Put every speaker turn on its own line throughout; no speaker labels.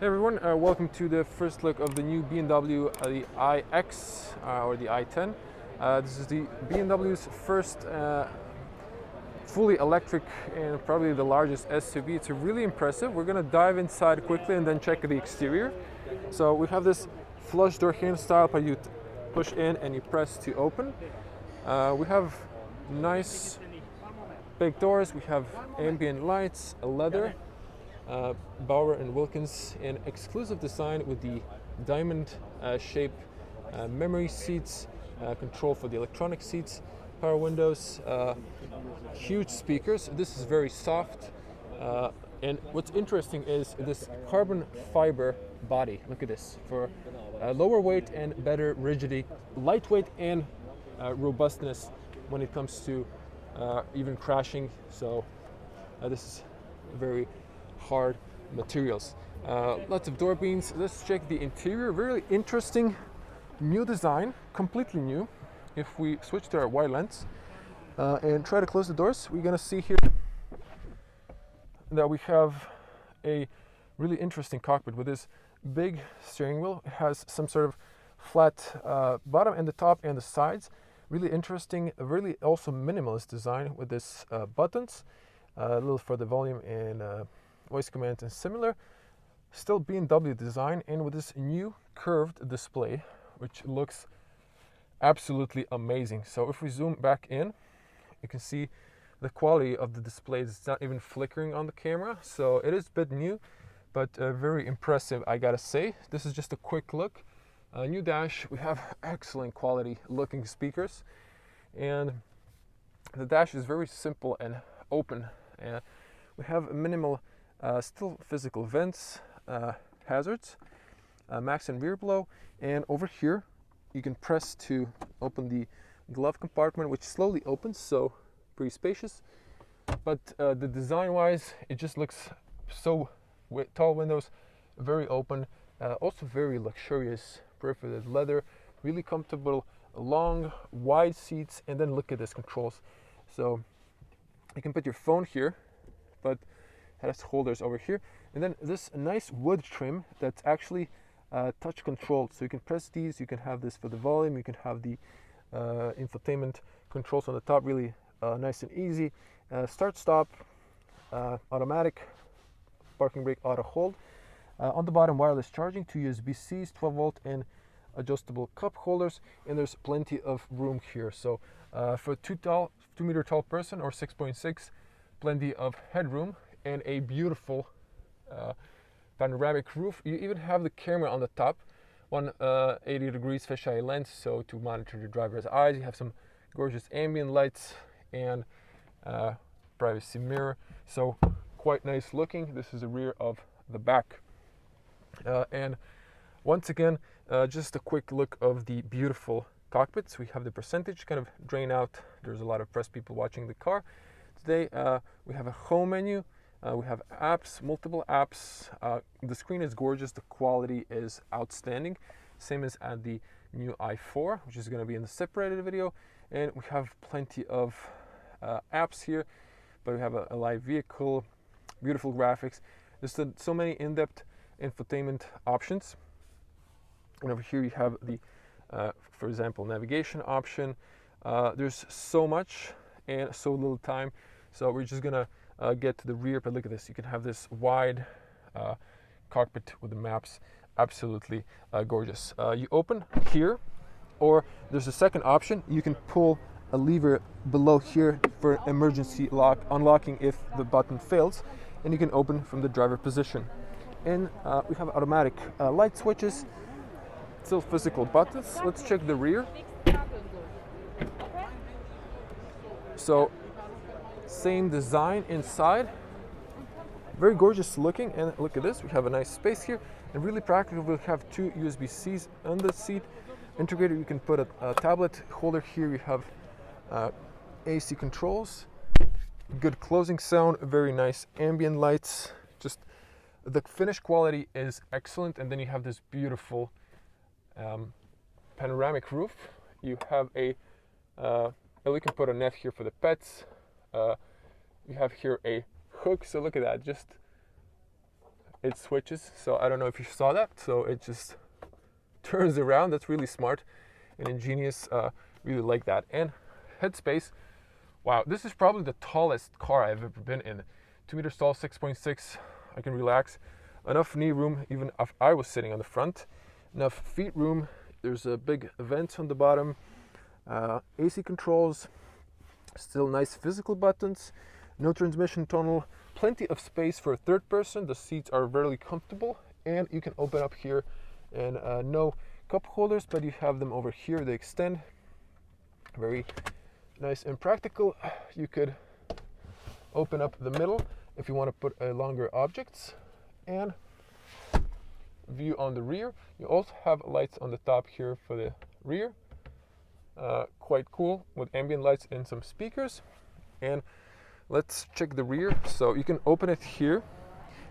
Hey everyone, welcome to the first look of the new BMW, the iX or the i10. This is the BMW's first fully electric and probably the largest SUV. It's really impressive. We're going to dive inside quickly and then check the exterior. So we have this flush door hand style, but you push in and you press to open. We have nice big doors. We have ambient lights, a leather. Bauer and Wilkins in exclusive design with the diamond shape memory seats, control for the electronic seats, power windows, huge speakers. This is very soft, and what's interesting is this carbon fiber body. Look at this, for lower weight and better rigidity, lightweight and robustness when it comes to even crashing. So this is very hard materials. Lots of door beams. Let's check the interior. Really interesting new design, completely new. If we switch to our wide lens and try to close the doors, we're going to see here that we have a really interesting cockpit with this big steering wheel. It has some sort of flat bottom and the top and the sides. Really interesting, really also minimalist design with this buttons, a little for the volume and voice command and similar. Still BMW design, and with this new curved display, which looks absolutely amazing. So if we zoom back in, you can see the quality of the display. It's not even flickering on the camera, so it is a bit new, but very impressive, I gotta say. This is just a quick look. New dash. We have excellent quality looking speakers, and the dash is very simple and open. We have minimal still physical vents, hazards, max and rear blow, and over here you can press to open the glove compartment, which slowly opens, so pretty spacious. But the design wise, it just looks so tall windows, very open, also very luxurious, perforated leather, really comfortable, long wide seats. And then look at this controls. So you can put your phone here, but has holders over here, and then this nice wood trim that's actually touch controlled, so you can press these. You can have this for the volume, you can have the infotainment controls on the top, really nice and easy. Start stop, automatic, parking brake auto hold. On the bottom, wireless charging, 2 USB-Cs, 12 volt and adjustable cup holders, and there's plenty of room here. So for a 2 meter tall person or 6.6, plenty of headroom and a beautiful panoramic roof. You even have the camera on the top, 180 degrees fisheye lens, so to monitor the driver's eyes. You have some gorgeous ambient lights and privacy mirror, so quite nice looking. This is the rear of the back, and once again, just a quick look of the beautiful cockpits. We have the percentage kind of drain out. There's a lot of press people watching the car today. We have a home menu. We have apps, multiple apps. The screen is gorgeous. The quality is outstanding. Same as at the new i4, which is going to be in the separated video. And we have plenty of apps here, but we have a live vehicle, beautiful graphics. There's so many in-depth infotainment options. And over here you have the, for example, navigation option. There's so much and so little time, so we're just gonna get to the rear. But look at this, you can have this wide cockpit with the maps. Absolutely gorgeous. You open here, or there's a second option. You can pull a lever below here for emergency unlocking if the button fails, and you can open from the driver position. And we have automatic light switches, still physical buttons. Let's check the rear. So same design inside, very gorgeous looking. And look at this, we have a nice space here, and really practical. We'll have 2 USB-Cs on the seat integrated. You can put a tablet holder here. You have AC controls, good closing sound, very nice ambient lights. Just the finish quality is excellent. And then you have this beautiful panoramic roof. You have a we can put a net here for the pets. You have here a hook, so look at that, just it switches. So I don't know if you saw that. So it just turns around. That's really smart and ingenious. Really like that. And headspace. Wow, this is probably the tallest car I've ever been in. 2 meters tall, 6.6. I can relax. Enough knee room, even if I was sitting on the front. Enough feet room. There's a big vent on the bottom. AC controls. Still nice physical buttons. No transmission tunnel. Plenty of space for a third person. The seats are very comfortable. And you can open up here. And no cup holders, but you have them over here. They extend. Very nice and practical. You could open up the middle if you want to put longer objects. And view on the rear. You also have lights on the top here for the rear. Quite cool with ambient lights and some speakers. And let's check the rear. So you can open it here,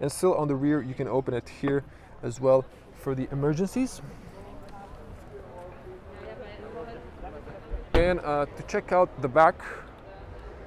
and still on the rear you can open it here as well for the emergencies. And to check out the back,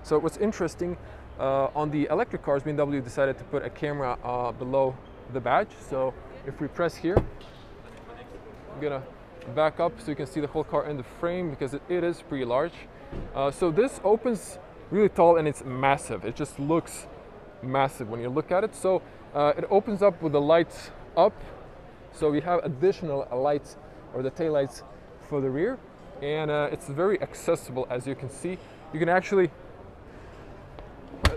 so what's interesting, on the electric cars, BMW decided to put a camera below the badge. So if we press here, I'm gonna back up so you can see the whole car in the frame, because it is pretty large. So this opens really tall and it's massive. It just looks massive when you look at it. So it opens up with the lights up. So we have additional lights, or the tail lights, for the rear. And it's very accessible, as you can see. You can actually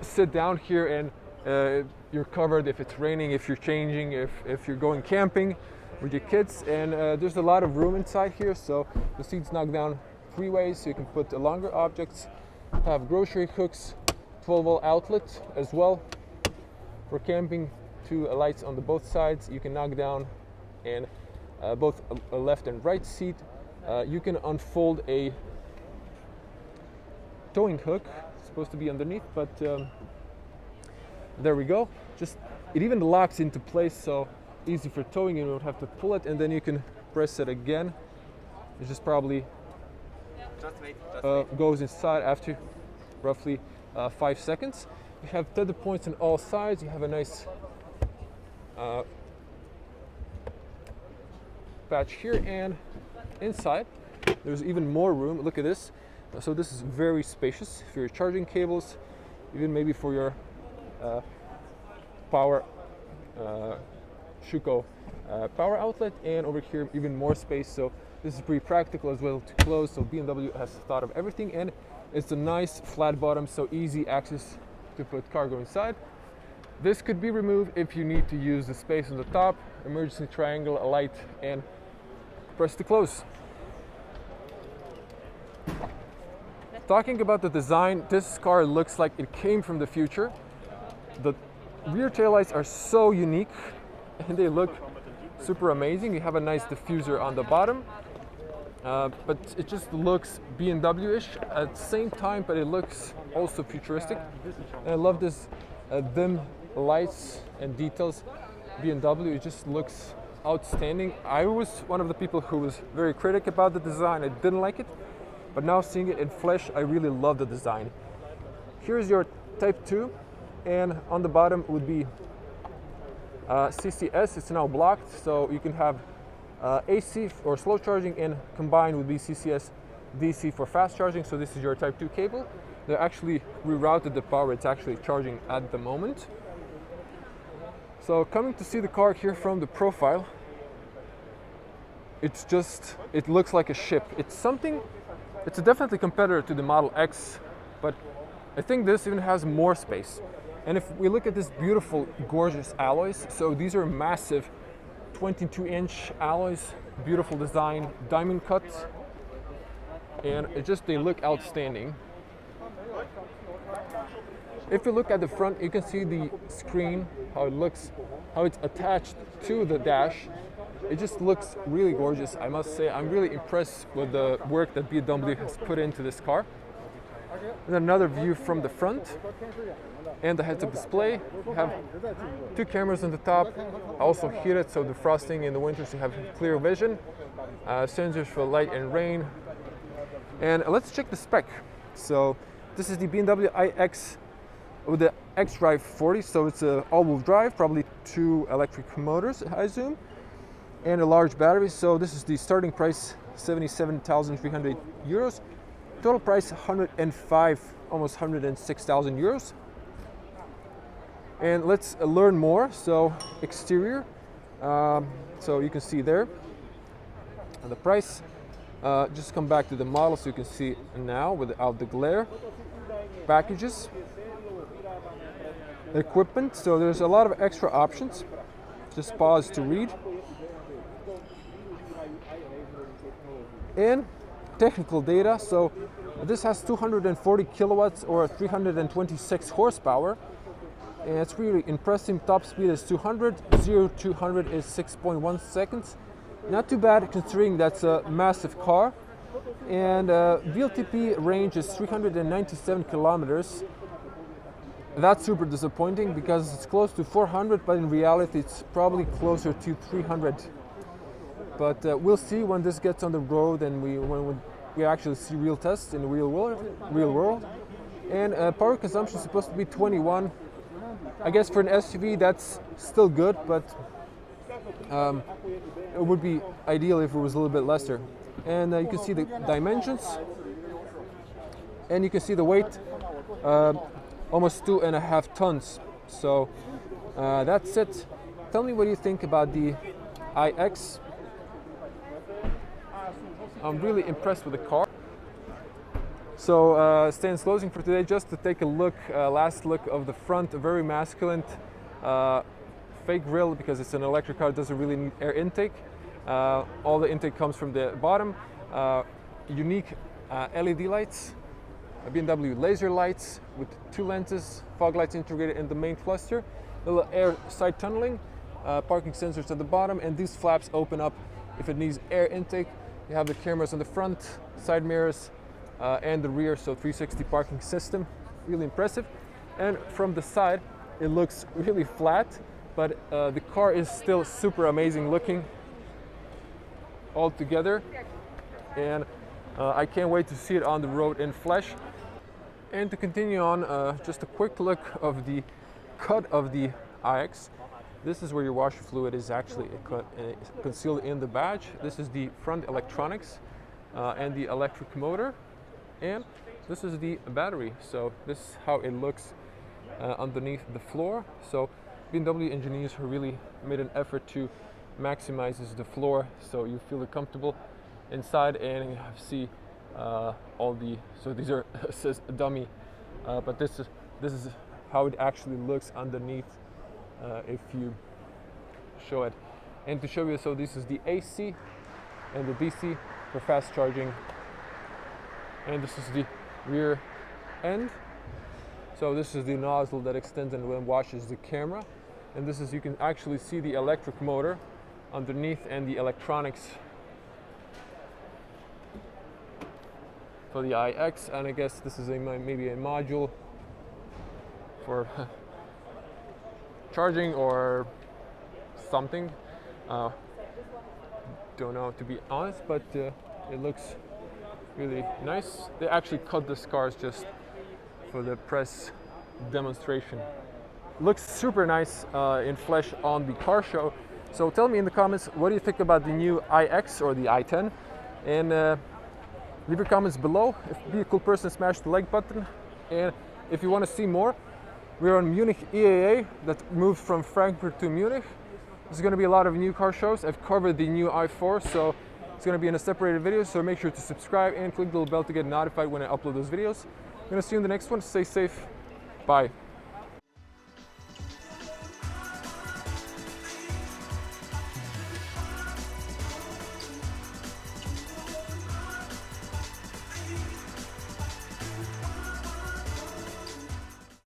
sit down here and you're covered if it's raining, if you're changing, if you're going camping with your kids. And there's a lot of room inside here, so the seats knock down 3 ways, so you can put longer objects. Have grocery hooks, 12-volt outlet as well for camping. 2 lights on the both sides. You can knock down and both a left and right seat. You can unfold a towing hook. It's supposed to be underneath, but there we go. It even locks into place, so easy for towing. You don't have to pull it, and then you can press it again. It just probably goes inside after roughly 5 seconds. You have tether points on all sides. You have a nice patch here, and inside there's even more room. Look at this. So this is very spacious for your charging cables, even maybe for your power Schuko power outlet. And over here even more space, so this is pretty practical as well to close. So BMW has thought of everything, and it's a nice flat bottom, so easy access to put cargo inside. This could be removed if you need to use the space on the top. Emergency triangle, a light, and press to close. Talking about the design, this car looks like it came from the future. The rear taillights are so unique and they look super amazing. You have a nice diffuser on the bottom, but it just looks BMW-ish at the same time, but it looks also futuristic. And I love this dim lights and details. BMW, it just looks outstanding. I was one of the people who was very critical about the design. I didn't like it, but now seeing it in flesh, I really love the design. Here's your Type 2, and on the bottom would be CCS. It's now blocked, so you can have AC or slow charging, and combined would be CCS DC for fast charging. So this is your Type 2 cable. They actually rerouted the power. It's actually charging at the moment. So coming to see the car here from the profile, it looks like a ship. It's a definitely competitor to the Model X, but I think this even has more space. And if we look at this beautiful, gorgeous alloys, so these are massive 22-inch alloys, beautiful design, diamond cuts, and they look outstanding. If you look at the front, you can see the screen, how it looks, how it's attached to the dash. It just looks really gorgeous, I must say. I'm really impressed with the work that BMW has put into this car. And another view from the front and the heads-up display. You have 2 cameras on the top, also heated, so defrosting in the winter, so you have clear vision. Sensors for light and rain. And let's check the spec. So this is the BMW iX with the xDrive 40, so it's a all-wheel drive, probably 2 electric motors, I assume, and a large battery. So this is the starting price, 77,300 euros. Total price 105, almost 106,000 euros. And let's learn more. So exterior, so you can see there the price. Just come back to the model so you can see now without the glare. Packages, equipment, so there's a lot of extra options. Just pause to read. And technical data, so this has 240 kilowatts or 326 horsepower, and it's really impressive. Top speed is 200, 0 to 100 is 6.1 seconds. Not too bad considering that's a massive car. And VLTP range is 397 kilometers. That's super disappointing because it's close to 400, but in reality it's probably closer to 300. But we'll see when this gets on the road and when we actually see real tests in the real world. And power consumption is supposed to be 21. I guess for an SUV that's still good, but it would be ideal if it was a little bit lesser. And you can see the dimensions, and you can see the weight, almost 2.5 tons. So that's it. Tell me what you think about the iX. I'm really impressed with the car. So stands closing for today, just to take a look, last look of the front. A very masculine fake grille, because it's an electric car, it doesn't really need air intake. All the intake comes from the bottom. Unique LED lights, BMW laser lights with 2 lenses, fog lights integrated in the main cluster, little air side tunneling, parking sensors at the bottom, and these flaps open up if it needs air intake. You have the cameras on the front, side mirrors, and the rear, so 360 parking system, really impressive. And from the side, it looks really flat, but the car is still super amazing looking all together, and I can't wait to see it on the road in flesh. And to continue on, just a quick look of the cut of the iX. This is where your washer fluid is actually concealed in the badge. This is the front electronics and the electric motor, and this is the battery. So this is how it looks underneath the floor. So BMW engineers really made an effort to maximizes the floor, so you feel comfortable inside, and you see all the. So these are says dummy, but this is how it actually looks underneath if you show it. And to show you, so this is the AC and the DC for fast charging, and this is the rear end. So this is the nozzle that extends and then washes the camera, and this is, you can actually see the electric motor underneath and the electronics for the iX. And I guess this is maybe a module for charging or something. Don't know, to be honest, but it looks really nice. They actually cut the cars just for the press demonstration. Looks super nice in flesh on the car show. So tell me in the comments, what do you think about the new iX or the i10? And leave your comments below. If you be a cool person, smash the like button. And if you want to see more, we're on Munich EAA that moved from Frankfurt to Munich. There's going to be a lot of new car shows. I've covered the new i4, so it's going to be in a separated video. So make sure to subscribe and click the little bell to get notified when I upload those videos. I'm going to see you in the next one. Stay safe. Bye.